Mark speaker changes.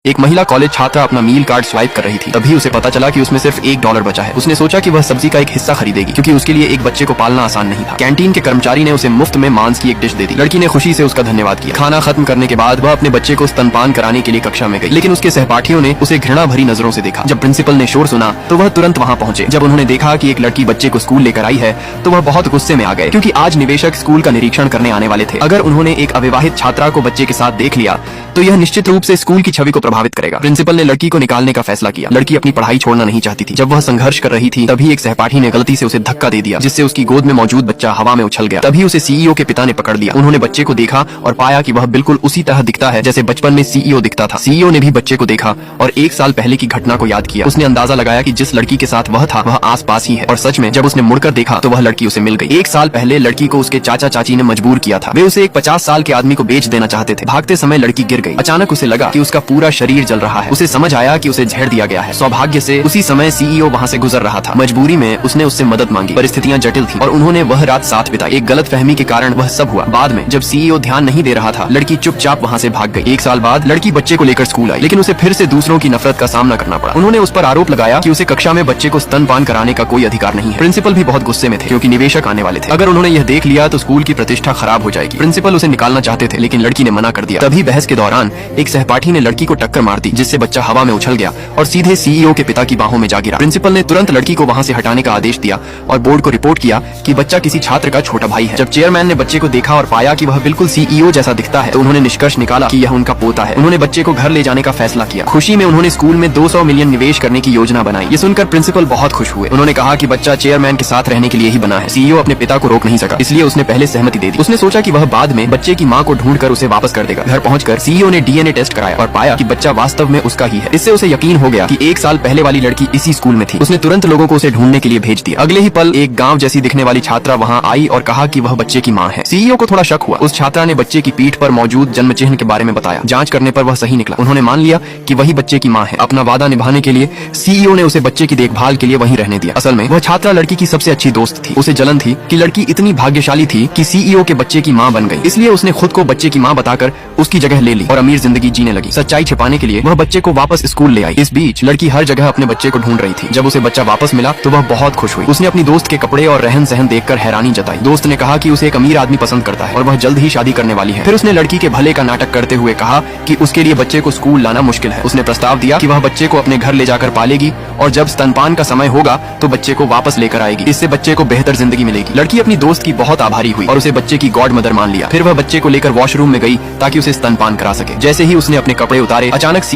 Speaker 1: एक महिला कॉलेज छात्रा अपना मील कार्ड स्वाइप कर रही थी। तभी उसे पता चला कि उसमें सिर्फ $1 बचा है। उसने सोचा कि वह सब्जी का एक हिस्सा खरीदेगी, क्योंकि उसके लिए एक बच्चे को पालना आसान नहीं था। कैंटीन के कर्मचारी ने उसे मुफ्त में मांस की एक डिश दे दी। लड़की ने खुशी से उसका धन्यवाद किया। खाना खत्म करने के बाद वह अपने बच्चे को स्तनपान कराने के लिए कक्षा में गई, लेकिन उसके सहपाठियों ने उसे घृणा भरी नजरों से देखा। जब प्रिंसिपल ने शोर सुना तो वह तुरंत वहाँ पहुंचे। जब उन्होंने देखा कि एक लड़की बच्चे को स्कूल लेकर आई है तो वह बहुत गुस्से में आ गए, क्योंकि आज निवेशक स्कूल का निरीक्षण करने आने वाले थे। अगर उन्होंने एक अविवाहित छात्रा को बच्चे के साथ देख लिया तो यह निश्चित रूप से स्कूल की छवि को प्रभावित करेगा। प्रिंसिपल ने लड़की को निकालने का फैसला किया। लड़की अपनी पढ़ाई छोड़ना नहीं चाहती थी। जब वह संघर्ष कर रही थी तभी एक सहपाठी ने गलती से उसे धक्का दे दिया, जिससे उसकी गोद में मौजूद बच्चा हवा में उछल गया। तभी उसे सीईओ के पिता ने पकड़ लिया। उन्होंने बच्चे को देखा और पाया कि वह बिल्कुल उसी तरह दिखता है जैसे बचपन में सीईओ दिखता था। सीईओ ने भी बच्चे को देखा और 1 साल पहले की घटना को याद किया। उसने अंदाजा लगाया कि जिस लड़की के साथ वह था वह आसपास ही है, और सच में जब उसने मुड़कर देखा तो वह लड़की उसे मिल गई। 1 साल पहले लड़की को उसके चाचा चाची ने मजबूर किया था। वे उसे एक 50 साल के आदमी को बेच देना चाहते थे। भागते समय लड़की गिर गई। अचानक उसे लगा कि उसका पूरा शरीर जल रहा है। उसे समझ आया कि उसे झेड़ दिया गया है। सौभाग्य से उसी समय सीईओ वहाँ से गुजर रहा था। मजबूरी में उसने उससे मदद मांगी। परिस्थितियाँ जटिल थी और उन्होंने वह रात साथ बिताई। एक गलतफहमी के कारण वह सब हुआ। बाद में जब सीईओ ध्यान नहीं दे रहा था, लड़की चुपचाप वहाँ से भाग गई। 1 साल बाद लड़की बच्चे को लेकर स्कूल आई, लेकिन उसे फिर से दूसरों की नफरत का सामना करना पड़ा। उन्होंने उस पर आरोप लगाया कि उसे कक्षा में बच्चे को स्तनपान कराने का कोई अधिकार नहीं है। प्रिंसिपल भी बहुत गुस्से में थे, क्योंकि निवेशक आने वाले थे। अगर उन्होंने यह देख लिया तो स्कूल की प्रतिष्ठा खराब हो जाएगी। प्रिंसिपल उसे निकालना चाहते थे, लेकिन लड़की ने मना कर दिया। तभी बहस के दौरान एक सहपाठी ने लड़की को टक्कर मार दी, जिससे बच्चा हवा में उछल गया और सीधे सीईओ के पिता की बाहों में जा गिरा। प्रिंसिपल ने तुरंत लड़की को वहाँ से हटाने का आदेश दिया और बोर्ड को रिपोर्ट किया कि बच्चा किसी छात्र का छोटा भाई है। जब चेयरमैन ने बच्चे को देखा और पाया कि वह बिल्कुल सीईओ जैसा दिखता है, तो उन्होंने निष्कर्ष निकाला कि यह उनका पोता है। उन्होंने बच्चे को घर ले जाने का फैसला किया। खुशी में उन्होंने स्कूल में 200 मिलियन निवेश करने की योजना बनाई। ये सुनकर प्रिंसिपल बहुत खुश हुए। उन्होंने कहा कि बच्चा चेयरमैन के साथ रहने के लिए ही बना है। सीईओ अपने पिता को रोक नहीं सका, इसलिए उसने पहले सहमति दे दी। उसने सोचा कि वह बाद में बच्चे की माँ को ढूंढकर उसे वापस कर देगा। घर पहुंचकर सीईओ ने डीएनए टेस्ट कराया और पाया कि बच्चा वास्तव में उसका ही है। इससे उसे यकीन हो गया कि 1 साल पहले वाली लड़की इसी स्कूल में थी। उसने तुरंत लोगों को उसे ढूंढने के लिए भेज दिया। अगले ही पल एक गांव जैसी दिखने वाली छात्रा वहां आई और कहा कि वह बच्चे की मां है। सीईओ को थोड़ा शक हुआ। उस छात्रा ने बच्चे की पीठ पर मौजूद जन्म चिन्ह के बारे में बताया। जांच करने पर वह सही निकला। उन्होंने मान लिया कि वही बच्चे की मां है। अपना वादा निभाने के लिए सीईओ ने उसे बच्चे की देखभाल के लिए वहीं रहने दिया। असल में वह छात्रा लड़की की सबसे अच्छी दोस्त थी। उसे जलन थी कि लड़की इतनी भाग्यशाली थी कि सीईओ के बच्चे की मां बन गई। इसलिए उसने खुद को बच्चे की मां बताकर उसकी जगह ले ली और अमीर जिंदगी जीने लगी। सच्चाई छिपाने के लिए वह बच्चे को वापस स्कूल ले आई। इस बीच लड़की हर जगह अपने बच्चे को ढूंढ रही थी। जब उसे बच्चा वापस मिला तो वह बहुत खुश हुई। उसने अपनी दोस्त के कपड़े और रहन सहन देखकर हैरानी जताई। दोस्त ने कहा कि उसे एक अमीर आदमी पसंद करता है और वह जल्द ही शादी करने वाली है। फिर उसने लड़की के भले का नाटक करते हुए कहा कि उसके लिए बच्चे को स्कूल लाना मुश्किल है। उसने प्रस्ताव दिया कि वह बच्चे को अपने घर ले जाकर पालेगी और जब स्तनपान का समय होगा तो बच्चे को वापस लेकर आएगी। इससे बच्चे को बेहतर जिंदगी मिलेगी। लड़की अपनी दोस्त की बहुत आभारी हुई और उसे बच्चे की गॉड मदर मान लिया। फिर वह बच्चे को लेकर वॉशरूम में गई ताकि उसे स्तनपान करा सके। जैसे ही उसने अपने कपड़े उतारे, अचानक